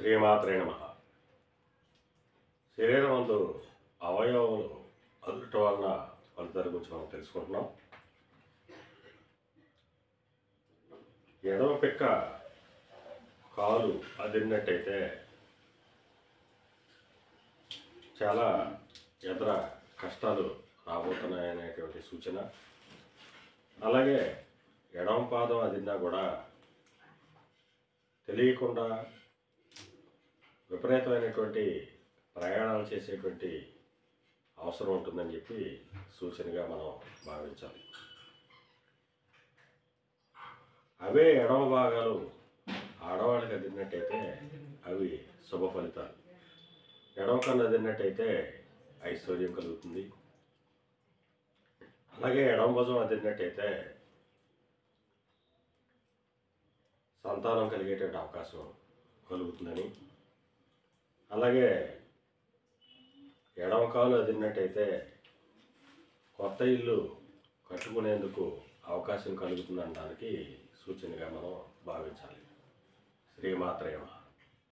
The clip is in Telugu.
శ్రీమాత్రే నమః. శరీరమందు అవయవములు అదుట వలన ఫలితాల గురించి మనం తెలుసుకుంటున్నాం. ఎడమ పిక్క కాలు అదిరినట్టయితే చాలా ఎదుర కష్టాలు రాబోతున్నాయనేటువంటి సూచన. అలాగే ఎడమ పాదం అదిరినా కూడా తెలియకుండా విపరీతమైనటువంటి ప్రయాణాలు చేసేటువంటి అవసరం ఉంటుందని చెప్పి సూచనగా మనం భావించాలి. అవే ఎడమ భాగాలు ఆడవాళ్ళకి అదిరినట్టయితే అవి శుభ ఫలితాలు. ఎడమ కన్ను అదిరినట్టయితే ఐశ్వర్యం కలుగుతుంది. అలాగే ఎడమ భుజం అదిరినట్టయితే సంతానం కలిగేటువంటి అవకాశం కలుగుతుందని, అలాగే ఎడమ కాలు అదిరినట్టయితే కొత్త ఇల్లు కట్టుకునేందుకు అవకాశం కలుగుతుందనడానికి సూచనగా మనం భావించాలి. శ్రీమాత్రే నమః.